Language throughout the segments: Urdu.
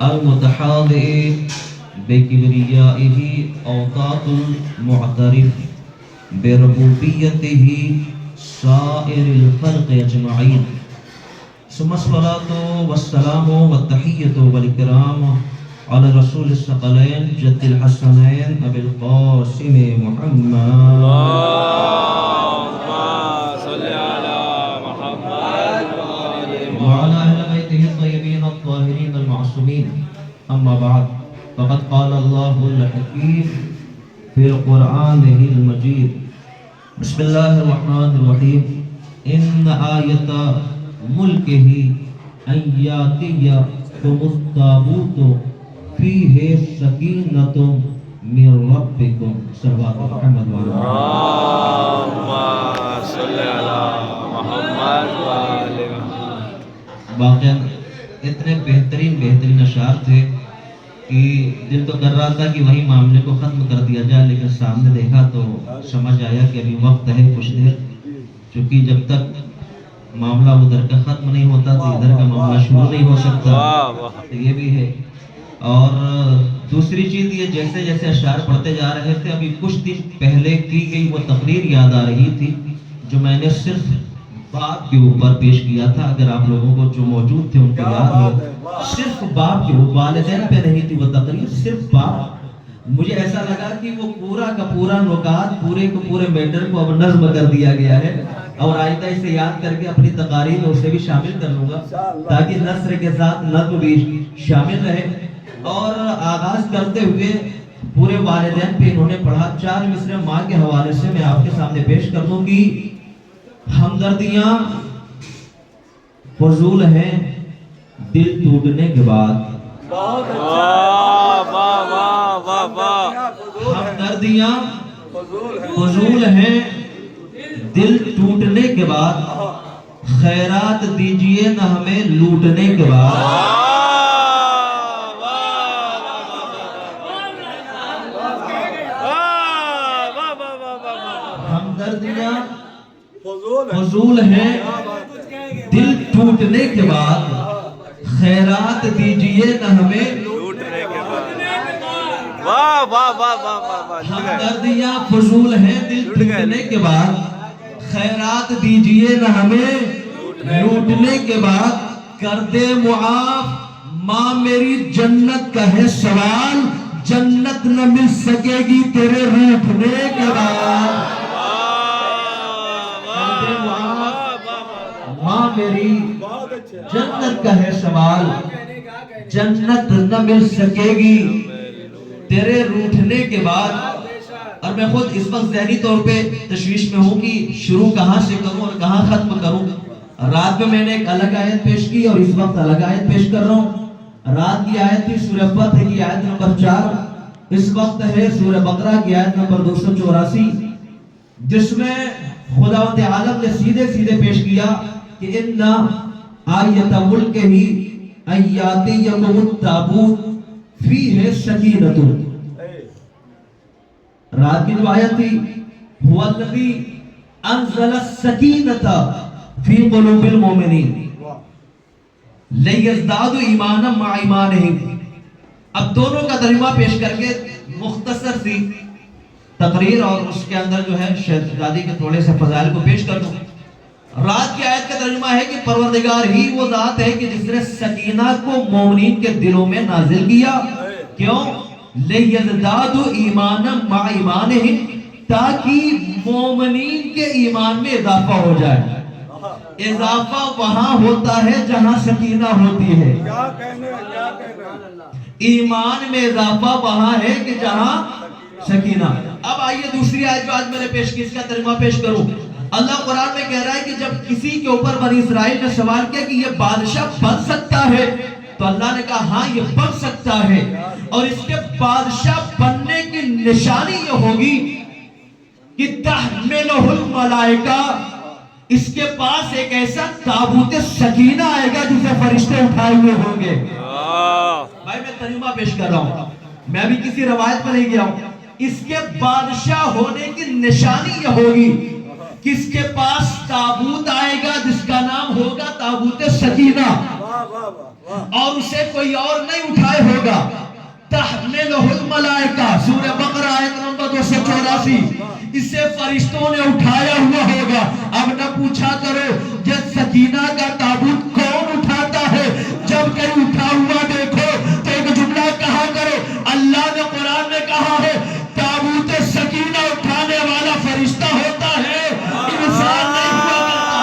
المتحاضئ بكبريائه أوطاط المعترف بربوبيته سائر الخلق أجمعين ثم الصلاة والسلام والتحية والإكرام على رسول الثقلين جد الحسنين أبي القاسم محمد وعلى أهل بيته الطيبين الطاهرين المعصومين أما بعد فقد قال الله الحكيم في القرآن المجيد بسم الله الرحمن الرحيم إن آية ملكه أن يأتيكم التابوت فيه سكينة من ربكم صلوات محمد وعلى اللهم صل على محمد وعلى واقعاً اتنے بہترین اشعار تھے کہ دل تو کر رہا تھا کہ وہی معاملے کو ختم کر دیا جائے، لیکن سامنے دیکھا تو سمجھ آیا کہ ابھی وقت ہے کچھ دیر، چونکہ جب تک معاملہ ادھر کا ختم نہیں ہوتا تو ادھر کا معاملہ شروع نہیں ہو سکتا، تو یہ بھی ہے۔ اور دوسری چیز یہ جیسے جیسے اشعار پڑھتے جا رہے تھے، ابھی کچھ دن پہلے کی گئی وہ تقریر یاد آ رہی تھی جو میں نے صرف باپ کے اوپر پیش کیا تھا۔ اگر آپ لوگوں کو جو موجود تھے ان کو یاد ہو، صرف باپ کے اوپر، والدین پہ نہیں تھی وہ تقریر، صرف باپ۔ مجھے ایسا لگا کہ وہ پورا کا پورا نکات پورے کو پورے میٹر کو اب نظم کر دیا گیا ہے، اور آئندہ اسے یاد کر کے اپنی تقاریر میں اسے بھی شامل کر لوں گا تاکہ نثر کے ساتھ نظم بھی شامل رہے۔ اور آغاز کرتے ہوئے پورے والدین پہ انہوں نے پڑھا، 4 مصرے ماں کے حوالے سے میں آپ کے سامنے پیش کر دوں گی۔ ہمدردیاں فضول ہیں دل ٹوٹنے کے بعد، ہمدردیاں فضول ہیں دل ٹوٹنے کے بعد، خیرات دیجئے نہ ہمیں لوٹنے کے بعد۔ ہمدردیاں فضول ہیں دل ٹوٹنے کے بعد، خیرات دیجئے نہ ہمیں لوٹنے کے بعد۔ ہمدردیاں فضول ہیں دل ٹوٹنے کے بعد، خیرات دیجئے نہ ہمیں لوٹنے کے بعد۔ کر دے معاف ماں میری جنت کا ہے سوال، جنت نہ مل سکے گی تیرے روٹنے کے بعد۔ ماں میری جنت کا ہے سوال، جنت نہ مل سکے گی تیرے روٹھنے کے بعد۔ اور میں خود اس وقت ذہنی طور پہ تشویش میں ہوں کہ شروع کہاں سے کروں اور کہاں ختم کروں۔ رات میں نے ایک الگ آیت پیش کی اور اس وقت الگ آیت پیش کر رہا ہوں۔ رات کی آیت تھی سورہ فتح کی آیت نمبر 4، اس وقت ہے سورہ بقرہ کی آیت نمبر 284، جس میں خداوند عالم نے سیدھے پیش کیا کہ اِنَّا آیَةَ مُلْكِهِ أَن يَأْتِيَكُمُ التَّابُوتُ فِيهِ سَكِینَةٌ۔ رات کی جو آیت تھی هُوَ الَّذِي أَنزَلَ السَّکِینَةَ فِی قُلُوبِ الْمُؤْمِنِینَ لِیَزْدَادُوا ایمَانًا مَعَ ایمَانِہِمْ۔ اب دونوں کا ترجمہ پیش کر کے مختصر سی تقریر اور اس کے اندر جو ہے شہزادی کے تھوڑے سے فضائل کو پیش کر دوں۔ رات کی آیت کا ترجمہ ہے کہ پروردگار ہی وہ ذات ہے کہ جس نے سکینہ کو مومنین کے دلوں میں نازل کیا، کیوں؟ لِیَزْدَادُوا ایمَانًا مَعَ ایمَانِہِمْ، تاکہ مومنین کے ایمان میں اضافہ ہو جائے۔ اضافہ وہاں ہوتا ہے جہاں سکینہ ہوتی ہے، ایمان میں اضافہ وہاں ہے کہ جہاں سکینہ۔ اب آئیے دوسری آیت جو آج میں نے پیش کی، اس کا ترجمہ پیش کروں۔ اللہ قرآن میں کہہ رہا ہے کہ جب کسی کے اوپر بنی اسرائیل نے سوال کیا کہ یہ بادشاہ بن سکتا ہے، تو اللہ نے کہا ہاں یہ بن سکتا ہے، اور اس کے بادشاہ بننے کی نشانی یہ ہوگی کہ تحملہ الملائکہ، اس کے پاس ایک ایسا تابوت سکینہ آئے گا جسے فرشتے اٹھائے ہوئے ہوں گے۔ بھائی میں ترجمہ پیش کر رہا ہوں، میں بھی کسی روایت پر نہیں گیا ہوں۔ اس کے بادشاہ ہونے کی نشانی یہ ہوگی کس کے پاس تابوت آئے گا جس کا نام ہوگا تابوت سکینہ، اور اسے کوئی اور نہیں اٹھائے ہوگا. تحملہ الملائکہ سورہ بقرہ آیت نمبر 284. اسے فرشتوں نے اٹھایا ہوا ہوگا. اب نہ پوچھا کرو جب سکینہ کا تابوت کون اٹھاتا ہے. جب کہیں اٹھا ہوا دیکھو تو ایک جملہ کہا کرو اللہ نے قرآن میں کہا ہے تابوت سکینہ اٹھانے والا فرشتہ ہوتا ہے, انسان نہیں ہوا کرتا.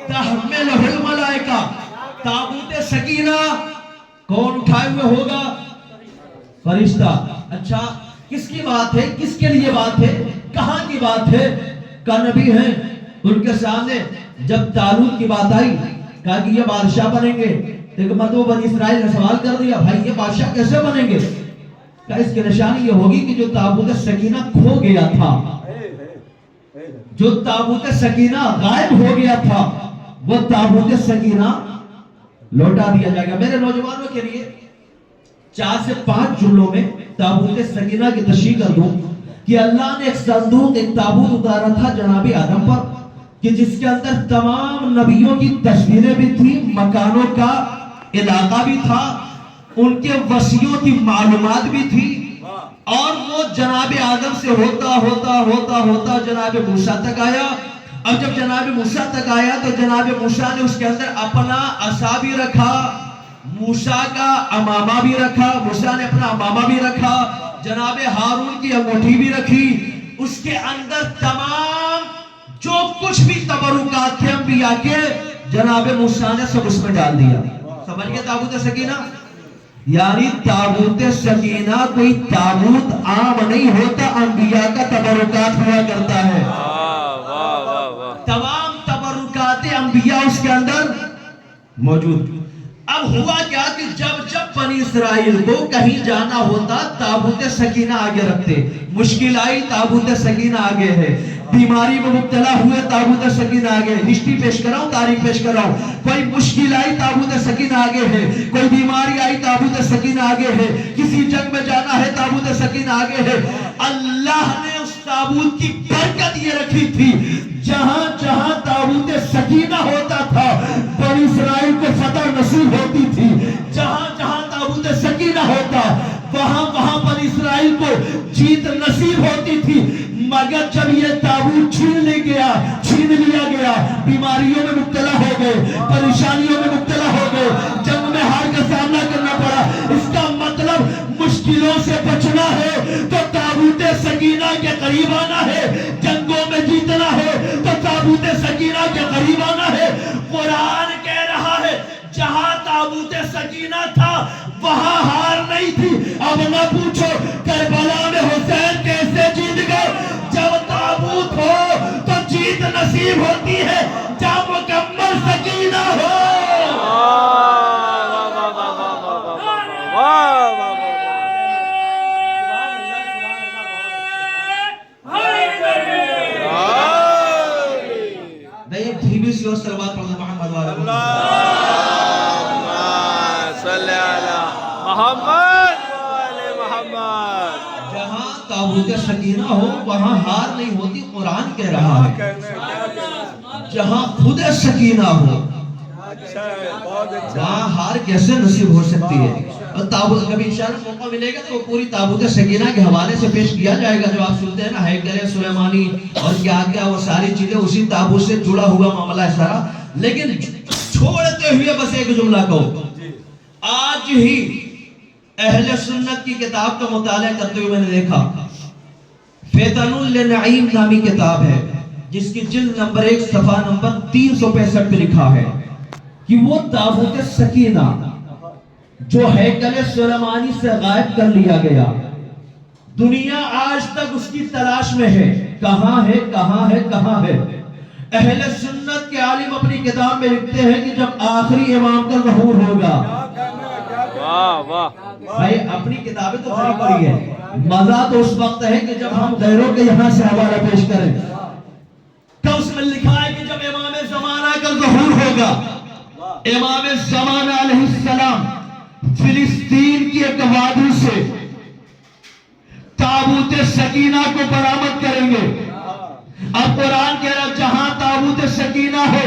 تحملہ الملائکہ تابوت سکینہ کون اٹھائے ہوئے ہوگا؟ فرشتہ. اچھا کس کی بات ہے, کس کے لیے بات ہے, کہاں کی بات ہے؟ کا نبی ہیں, ان کے سامنے جب طالوت کی بات آئی کہا کہ یہ بادشاہ بنیں گے. ایک مرتبہ بنی اسرائیل نے سوال کر دیا بھائی یہ بادشاہ کیسے بنیں گے؟ کہا اس کی نشانی یہ ہوگی کہ جو تابوت سکینہ کھو گیا تھا, جو تابوت سکینہ غائب ہو گیا تھا, وہ تابوت سکینہ لوٹا دیا جائے گا. میرے نوجوانوں کے لیے 4 سے 5 جملوں میں تابوت سکینہ کی تشریح کر دوں کہ اللہ نے ایک صندوق, ایک تابوت اتارا تھا جناب آدم پر, کہ جس کے اندر تمام نبیوں کی تصویریں بھی تھی, مکانوں کا علاقہ بھی تھا, ان کے وصیوں کی معلومات بھی تھی. اور وہ جناب آدم سے ہوتا ہوتا ہوتا ہوتا جناب موسیٰ تک آیا. اب جب جناب موسیٰ تک آیا تو جناب موسیٰ نے اس کے اندر اپنا عصا بھی رکھا, موسیٰ کا امامہ بھی رکھا, موسیٰ نے اپنا امامہ بھی رکھا, جناب ہارون کی انگوٹھی بھی رکھی. اس کے اندر تمام جو کچھ بھی تبرکات تھے انبیاء کے جناب موسیٰ نے سب اس میں ڈال دیا. سمجھ گئے تابوت سکینہ؟ یعنی تابوت سکینہ کوئی تابوت عام نہیں ہوتا, انبیاء کا تبرکات ہوا کرتا ہے. تمام تبرکات انبیاء اس کے اندر موجود. اب ہوا کیا کہ جب بنی اسرائیل کو کہیں جانا ہوتا تابوت سکینہ آگے رکھتے. مشکل آئی تابوت سکینہ آگے ہے, بیماری میں مبتلا ہوئے تابوت سکینہ آگے. ہسٹری پیش کر رہا ہوں, تاریخ پیش کر رہا ہوں. کوئی مشکل آئی تابوت سکینہ آگے ہے, کوئی بیماری آئی تابوت سکینہ آگے ہے, کسی جنگ میں جانا ہے تابوت سکینہ آگے ہے. اللہ نے اس تابوت کی برکت یہ رکھی تھی جہاں جہاں تابوت سکینہ ہوتا تھا بنی اسرائیل کو فتح نصیب ہوتی تھی. جہاں جہاں تابوت سکینہ ہوتا وہاں وہاں بنی اسرائیل کو جیت نصیب ہوتی تھی. مگر جب یہ تابوت چھین لیا گیا, بیماریوں میں مبتلا ہو گئے, پریشانیوں میں مبتلا ہو گئے, جنگ میں ہار کا سامنا کرنا پڑا. اس کا مطلب مشکلوں سے بچنا ہے تو تابوت سکینہ کے قریب آنا ہے, جنگوں میں جیتنا ہے تو تابوت سکینہ کے قریب آنا ہے. قرآن کہہ رہا ہے جہاں تابوت سکینہ تھا وہاں ہار نہیں تھی. اب نہ پوچھو کربلا میں حسین کیسے جیت گئے. جب تابوت ہو تو جیت نصیب ہوتی ہے, جب مکمل سکینہ ہو. صلوات پڑھنا محمد والا صلی اللہ محمد والے محمد. جہاں تابوت سکینہ ہو وہاں ہار نہیں ہوتی. قرآن کہہ رہا ہے جہاں خود سکینہ ہو وہاں ہار کیسے نصیب ہو سکتی ہے. اور تابوت کبھی انشاءاللہ موقع ملے گا تو وہ پوری تابوت سکینہ کے حوالے سے پیش کیا جائے گا. جو آپ سنتے ہیں نا ہیکل سلیمانی اور کیا کیا وہ ساری چیزیں اسی تابوت سے جڑا ہوا معاملہ ہے سارا. لیکن چھوڑتے ہوئے بس ایک جملہ کہو, آج ہی اہل سنت کی کتاب کا مطالعہ کرتے ہوئے میں نے دیکھا فتن للنعیم نامی کتاب ہے جس کی جلد نمبر 1 صفحہ نمبر 365 پہ لکھا ہے کہ وہ تابوت سکینہ جو ہیکل سلیمانی سے غائب کر لیا گیا, دنیا آج تک اس کی تلاش میں ہے. کہاں ہے کہاں ہے کہاں ہے. اہل سنت کے عالم اپنی کتاب میں لکھتے ہیں کہ جب آخری امام کا ظہور ہوگا. بھائی اپنی کتابیں تو خری پڑی ہے, مزہ تو اس وقت ہے کہ جب ہم غیروں کے یہاں سے حوالہ پیش کریں. تو اس میں لکھا ہے کہ جب امام زمانہ کا ظہور ہوگا, امام زمانہ علیہ السلام فلسطین کی ایک وادی سے تابوت سکینہ کو برآمد کریں گے. اب قرآن کہہ رہا جہاں تابوت سکینہ ہو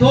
2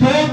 2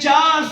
4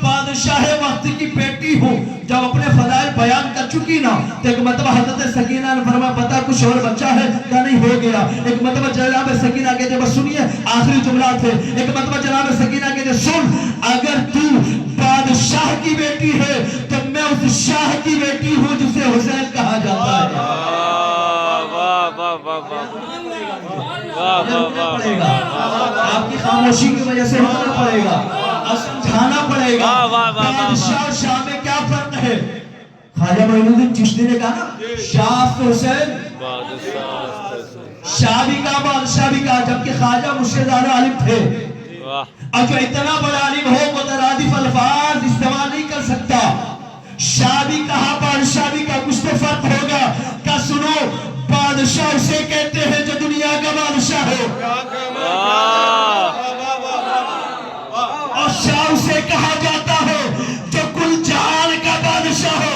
بادشاہ وقت کی بیٹی ہوں. جب اپنے فضائل بیان کر چکی نا تو ایک مرتبہ حضرت سکینہ نے فرمایا پتا کچھ اور بچہ ہے کیا نہیں ہو گیا. ایک مرتبہ جناب سکینہ کہتے بس سنیے آخری جملہ تھے. ایک مرتبہ جناب سکینہ کہتے سن اگر تو بادشاہ کی بیٹی ہے تو میں اس شاہ کی بیٹی ہوں جسے حسین کہا جاتا ہے. پڑے گا آپ کی خاموشی کی وجہ سے ہونا پڑے گا اور سمجھانا پڑے گا. بادشاہ اور شاہ میں کیا فرق ہے؟ خواجہ معین الدین چشتی نے کہا نا شاہ تو حسین شاہ بھی کہا بادشاہ بھی کہا جبکہ خواجہ مجھ سے زیادہ عالم تھے. اور جو اتنا بڑا عالم ہو مترادف الفاظ استعمال نہیں کر سکتا. شاہ بھی کہا بادشاہ بھی کہا کچھ تو فرق ہوگا. کیا سنو بادشاہ اسے کہتے ہیں جو دنیا کا بادشاہ ہو اور شاہ اسے کہا جاتا ہے جو کل جہان کا بادشاہ ہو.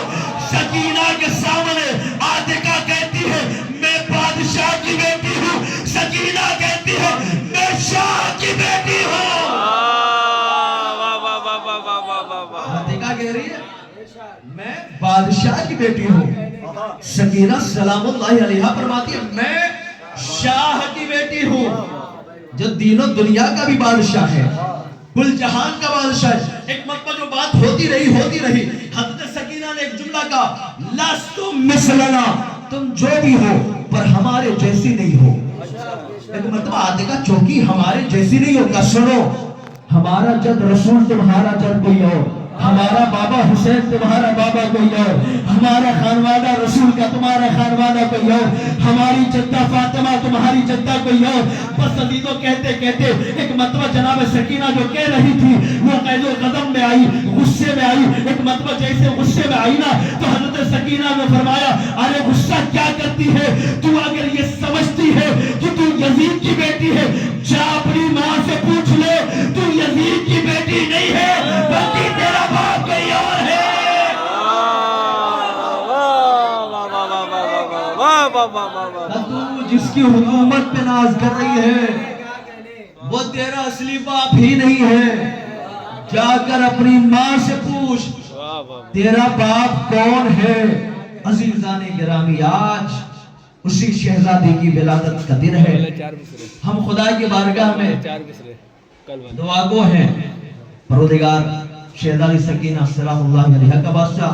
سکینہ کے سامنے عاتقہ کہتی ہے میں بادشاہ کی بیٹی ہوں. سکینہ کہتی ہے میں شاہ کی بیٹی ہوں. عاتقہ کہہ رہی ہے میں بادشاہ کی بیٹی ہوں. سکینہ سلام اللہ علیہا فرماتی ہے میں شاہ کی بیٹی ہوں جو دین و دنیا کا بھی بادشاہ ہے کل جہان کا بادشاہ ہے. ایک مرتبہ جو بات ہوتی رہی حضرت سکینہ نے ایک جملہ کہا لستو مثلنا تم جو بھی ہو پر ہمارے جیسی نہیں ہو. ایک مرتبہ عاتقہ چونکہ ہمارے جیسی نہیں ہو کا سنو ہمارا جد رسول تمہارا جد کوئی اور ہمارا بابا حسین تمہارا بابا کوئی اور ہمارا خانوادہ رسول کا تمہارا خانوادہ کوئی اور ہماری جدہ فاطمہ تمہاری جدہ کوئی اور. بس عزیزوں کہتے کہتے ایک مرتبہ جناب سکینہ جو کہہ رہی تھی وہ قید و غضب میں آئی غصے میں آئی. ایک مرتبہ جیسے غصے میں آئی نا تو حضرت سکینہ نے فرمایا ارے غصہ کیا کرتی ہے تو اگر یہ سمجھتی ہے کہ تو یزید کی بیٹی ہے جا اپنی ماں سے پوچھ لے تو یزید کی بیٹی نہیں ہے بلکہ تیرا باپ کوئی اور ہے. تو جس کی حکومت پہ ناز کر رہی ہے وہ تیرا اصلی باپ ہی نہیں ہے. جا کر اپنی ماں سے پوچھ تیرا باپ کون ہے. عزیزان گرامی آج اسی شہزادی کی ولادت کا دن ہے. ہم خدا کی بارگاہ میں دعا گو ہیں پروردگار شہزادی سکینہ سلام اللہ علیہا کا بادشاہ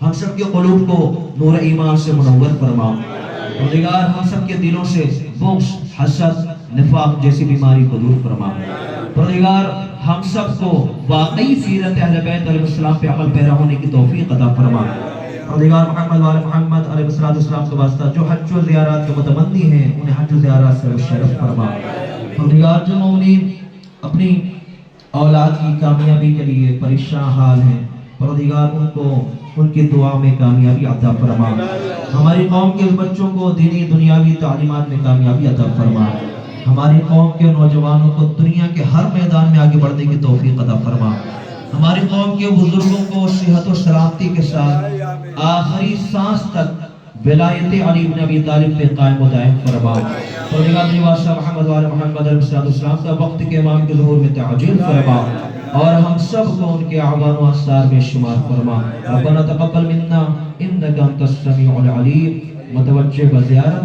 ہم سب کے قلوب کو نور ایمان سے منور فرما. پروردگار ہم سب کے دلوں سے بغض حسد نفاق جیسی بیماری کو دور فرما. پروردگار ہم سب کو واقعی سیرت اہل بیت علیہ السلام پہ عمل پیرا ہونے کی توفیق عطا فرما. پروردگار محمد وآل محمد علیہ السلام کے واسطہ جو حج و زیارات کے متمنی ہیں انہیں حج و زیارات سے شرف فرما. پروردگار جو مومنین اپنی اولاد کی کامیابی کے لیے پریشان حال ہیں پروردگار ان کو ان کی دعا میں کامیابی عطا فرما. ہماری قوم کے بچوں کو دینی دنیاوی تعلیمات میں کامیابی عطا فرما. ہماری قوم کے نوجوانوں کو دنیا کے ہر میدان میں آگے بڑھنے کی توفیق عطا فرما. ہماری قوم کے بزرگوں کو صحت و سلامتی کے ساتھ آخری سانس تک ولایت علی بن ابی طالب پہ قائم و دائم فرما. پروردگار میرے واسطہ محمد وآل محمد علیہ السلام کا وقت کے امام کے ظہور میں تعجیل فرما اور ہم سب کو ان کے اعوان و انصار میں شمار فرما. ربنا تقبل منا انک انت السمیع العلیم. متوجہ بزیارت